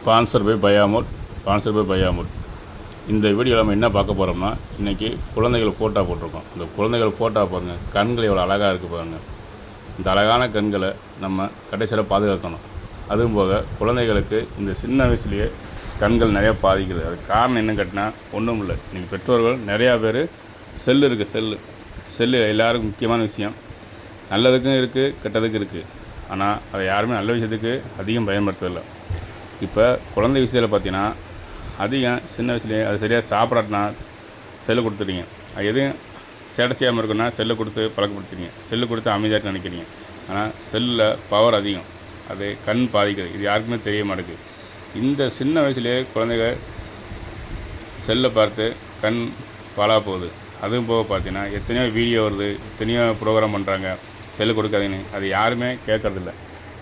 Sponsor by பயாமோட். இந்த வீடியோவில் நம்ம என்ன பார்க்க போகிறோம்னா, இன்றைக்கி குழந்தைகள் ஃபோட்டோ போட்டிருக்கோம். இந்த குழந்தைகள் ஃபோட்டோ பாருங்கள், கண்கள் எவ்வளோ அழகாக இருக்குது பாருங்கள். இந்த அழகான கண்களை நம்ம கடைசியில் பாதுகாக்கணும். அதுவும் போக குழந்தைகளுக்கு இந்த சின்ன வயசுலேயே கண்கள் நிறையா பாதிக்குது. அது காரணம் என்ன கேட்டினா ஒன்றும் இல்லை. இன்றைக்கி பெற்றோர்கள் நிறையா பேர் செல்லு இருக்குது. செல்லு எல்லாருக்கும் முக்கியமான விஷயம். நல்லதுக்கும் இருக்குது, கெட்டதுக்கும் இருக்குது. ஆனால் அதை யாருமே நல்ல விஷயத்துக்கு அதிகம் பயன்படுத்துறதில்லை. இப்போ குழந்தை விஷயத்தில் பார்த்தீங்கன்னா அதிகம் சின்ன வயசுலேயே அது சரியாக சாப்பிடாட்டினா செல்லு கொடுத்துட்டீங்க. அது எதுவும் சேட்டை செய்யாமல் இருக்குன்னா செல்லு கொடுத்து பழக்கப்படுத்துறீங்க. செல்லு கொடுத்து அமைதியாக நினைக்கிறீங்க. ஆனால் செல்லில் பவர் அதிகம். அது கண் பாதிக்குது. இது யாருக்குமே தெரிய மாட்டேங்குது. இந்த சின்ன வயசுலேயே குழந்தைங்க செல்லை பார்த்து கண் பாழாக போகுது. அதுவும் போக பார்த்தீங்கன்னா எத்தனையோ வீடியோ வருது, எத்தனையோ ப்ரோக்ராம் பண்ணுறாங்க செல்லு கொடுக்காதீங்கன்னு. அது யாருமே கேட்குறதில்ல.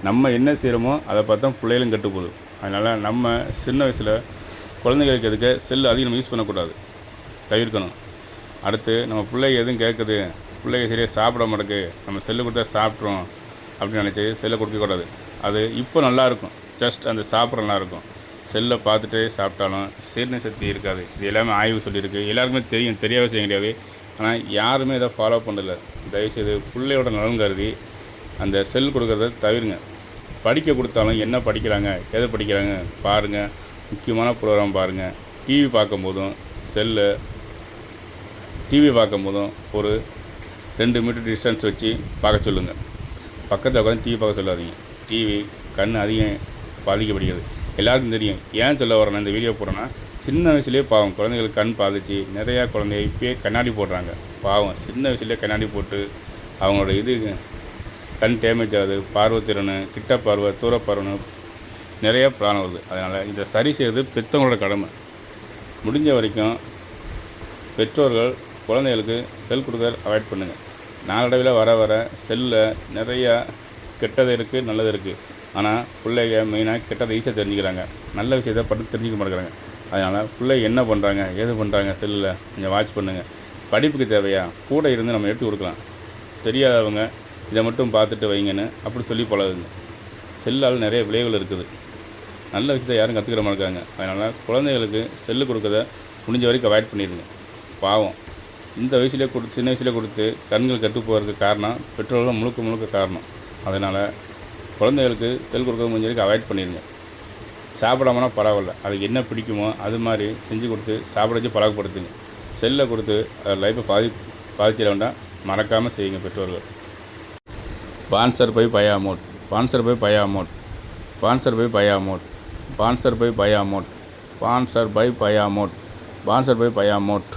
நம்ம என்ன செய்கிறோமோ அதை பார்த்தா பிள்ளைகளும் கெட்டு போகுது. அதனால் நம்ம சின்ன வயசில் குழந்தைகளுக்கு எதுக்கு செல்லு அதிகம் நம்ம யூஸ் பண்ணக்கூடாது, தவிர்க்கணும். அடுத்து நம்ம பிள்ளைங்க எதுவும் கேட்குது, பிள்ளைங்க சரியாக சாப்பிட மாட்டேங்குது, நம்ம செல்லு கொடுத்தா சாப்பிட்றோம் அப்படின்னு நினச்சி செல்லை கொடுக்கக்கூடாது. அது இப்போ நல்லாயிருக்கும், ஜஸ்ட் அந்த சாப்பிட்ற நல்லாயிருக்கும். செல்லை பார்த்துட்டு சாப்பிட்டாலும் சீரண சக்தி இருக்காது. இது எல்லாமே ஆய்வு சொல்லியிருக்கு. எல்லாருக்குமே தெரியும், தெரியாத விஷயம் கிடையாது. ஆனால் யாருமே இதை ஃபாலோ பண்ணல. தயவுசெய்து பிள்ளையோட நலன் கருதி அந்த செல் கொடுக்குறத தவிருங்க. படிக்க கொடுத்தாலும் என்ன படிக்கிறாங்க, எதை படிக்கிறாங்க பாருங்கள். முக்கியமான ப்ரோக்ராம் பாருங்கள். டிவி பார்க்கும்போதும் டிவி பார்க்கும்போதும் ஒரு 2 மீட்டர் டிஸ்டன்ஸ் வச்சு பார்க்க சொல்லுங்கள். பக்கத்தில் உட்காந்து டிவி பார்க்க சொல்லாதீங்க. டிவி கண் அதிகம் பாதிக்கப்படுகிறது. எல்லாருக்கும் தெரியும். ஏன் சொல்ல வரேன்னா, இந்த வீடியோ போடுறேன்னா, சின்ன வயசுலேயே பாவம் குழந்தைங்களுக்கு கண் பாதிச்சு நிறையா குழந்தைங்க இப்போயே கண்ணாடி போடுறாங்க. பாவம் சின்ன வயசுலேயே கண்ணாடி போட்டு அவங்களோட இது கண் டேமேஜ் ஆகுது. பார்வைத்திறன், கிட்ட பார்வை, தூர பார்வை நிறையா ப்ராப்ளம் வருது. அதனால் இதை சரி செய்வது பெற்றவங்களோட கடமை. முடிஞ்ச வரைக்கும் பெற்றோர்கள் குழந்தைகளுக்கு செல் கொடுக்க அவாய்ட் பண்ணுங்கள். நாளடைவில் வர செல்லில் நிறையா கெட்டது இருக்குது, நல்லது இருக்குது. ஆனால் பிள்ளைங்க மெயினாக கெட்டதை ஈஸியாக தெரிஞ்சுக்கிறாங்க, நல்ல விஷயத்தை பட்டு தெரிஞ்சிக்க மாட்டேங்கிறாங்க. அதனால் பிள்ளைங்க என்ன பண்ணுறாங்க, ஏது பண்ணுறாங்க செல்லில் கொஞ்சம் வாட்ச் பண்ணுங்கள். படிப்புக்கு தேவையா கூட இருந்து நம்ம எடுத்து கொடுக்கலாம். தெரியாதவங்க இதை மட்டும் பார்த்துட்டு வைங்கன்னு அப்படி சொல்லி பழகுங்க. செல்லால் நிறைய விளைவுகள் இருக்குது. நல்ல விஷயத்தை யாரும் கற்றுக்கிற மாட்டாங்க. அதனால் குழந்தைகளுக்கு செல்லு கொடுக்கறத முடிஞ்ச வரைக்கும் அவாய்ட் பண்ணிடுங்க. பாவம் இந்த வயசுலேயே கொடுத்து சின்ன வயசுலேயே கொடுத்து கண்கள் கெட்டு போகிறதுக்கு காரணம் பெற்றோர்கள் முழுக்க காரணம். அதனால் குழந்தைகளுக்கு செல் கொடுக்கறது முடிஞ்ச வரைக்கும் அவாய்ட் பண்ணிடுங்க. சாப்பிடாமனா பரவாயில்ல, அதுக்கு என்ன பிடிக்குமோ அது மாதிரி செஞ்சு கொடுத்து சாப்பிட வச்சு பழக்கப்படுத்துங்க. செல்லை கொடுத்து லைஃப்பை பாதிச்சிட வேண்டாம். மறக்காமல் செய்யுங்க பெற்றோர்கள். Sponsor by பயாமோட்.